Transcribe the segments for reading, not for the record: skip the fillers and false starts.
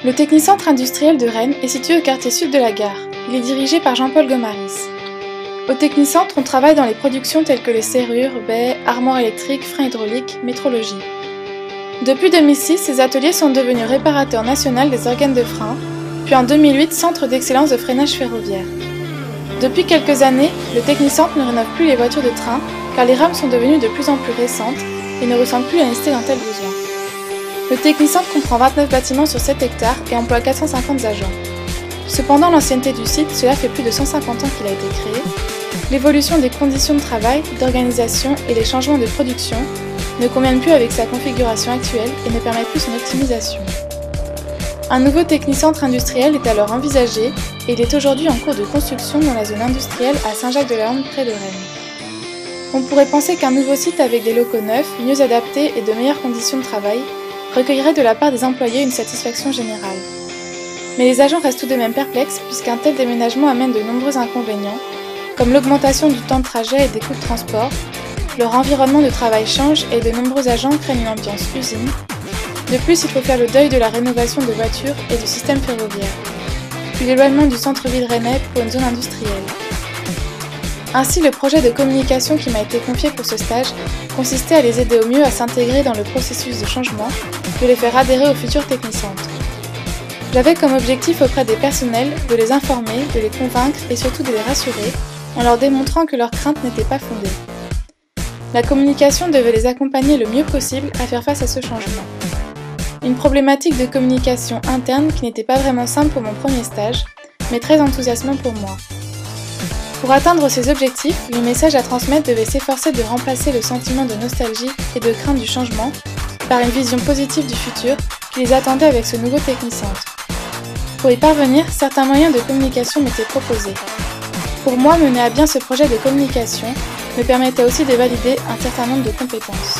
Le Technicentre industriel de Rennes est situé au quartier sud de la gare. Il est dirigé par Jean-Paul Gomaris. Au Technicentre, on travaille dans les productions telles que les serrures, baies, armoires électriques, freins hydrauliques, métrologie. Depuis 2006, ces ateliers sont devenus réparateurs national des organes de frein, puis en 2008, centre d'excellence de freinage ferroviaire. Depuis quelques années, le Technicentre ne rénove plus les voitures de train car les rames sont devenues de plus en plus récentes et ne ressemblent plus à la nécessité d'un tel besoin. Le Technicentre comprend 29 bâtiments sur 7 hectares et emploie 450 agents. Cependant, l'ancienneté du site, cela fait plus de 150 ans qu'il a été créé, l'évolution des conditions de travail, d'organisation et les changements de production ne conviennent plus avec sa configuration actuelle et ne permettent plus son optimisation. Un nouveau Technicentre industriel est alors envisagé et il est aujourd'hui en cours de construction dans la zone industrielle à Saint-Jacques-de-la-Hande près de Rennes. On pourrait penser qu'un nouveau site avec des locaux neufs, mieux adaptés et de meilleures conditions de travail recueillerait de la part des employés une satisfaction générale. Mais les agents restent tout de même perplexes puisqu'un tel déménagement amène de nombreux inconvénients, comme l'augmentation du temps de trajet et des coûts de transport, leur environnement de travail change et de nombreux agents craignent une ambiance usine. De plus, il faut faire le deuil de la rénovation de voitures et du système ferroviaire, puis l'éloignement du centre-ville rennais pour une zone industrielle. Ainsi, le projet de communication qui m'a été confié pour ce stage consistait à les aider au mieux à s'intégrer dans le processus de changement, de les faire adhérer au futur Technicentre. J'avais comme objectif auprès des personnels de les informer, de les convaincre et surtout de les rassurer en leur démontrant que leurs craintes n'étaient pas fondées. La communication devait les accompagner le mieux possible à faire face à ce changement. Une problématique de communication interne qui n'était pas vraiment simple pour mon premier stage, mais très enthousiasmant pour moi. Pour atteindre ces objectifs, le message à transmettre devait s'efforcer de remplacer le sentiment de nostalgie et de crainte du changement par une vision positive du futur qui les attendait avec ce nouveau Technicentre. Pour y parvenir, certains moyens de communication m'étaient proposés. Pour moi, mener à bien ce projet de communication me permettait aussi de valider un certain nombre de compétences.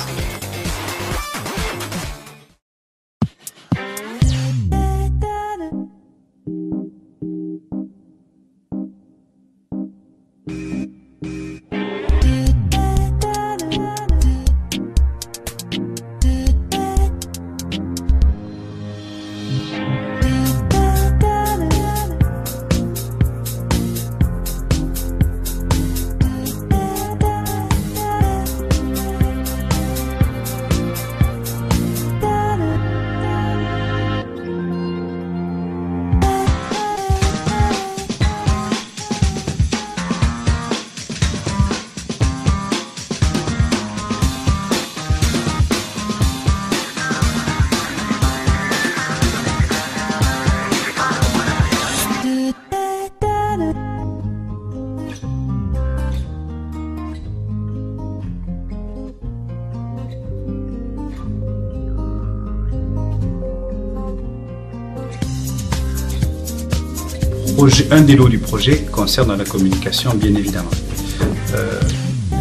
Un des lots du projet concerne la communication, bien évidemment.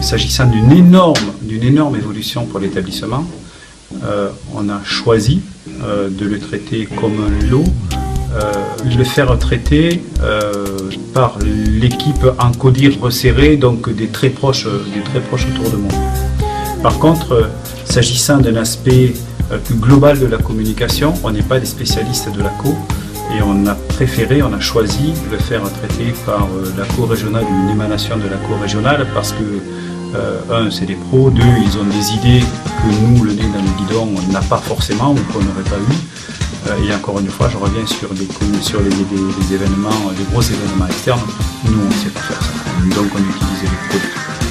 S'agissant d'une énorme évolution pour l'établissement, on a choisi de le traiter comme un lot, le faire traiter par l'équipe en codir resserré, donc des très proches autour de moi. Par contre, s'agissant d'un aspect plus global de la communication, on n'est pas des spécialistes de la co. Et on a choisi de le faire traiter par la co-régionale, une émanation de la co-régionale, parce que, un, c'est des pros, deux, ils ont des idées que nous, le nez dans le guidon, on n'a pas forcément ou qu'on n'aurait pas eu. Et encore une fois, je reviens sur les événements, les gros événements externes. Nous, on ne sait pas faire ça. Donc, on utilise les pros.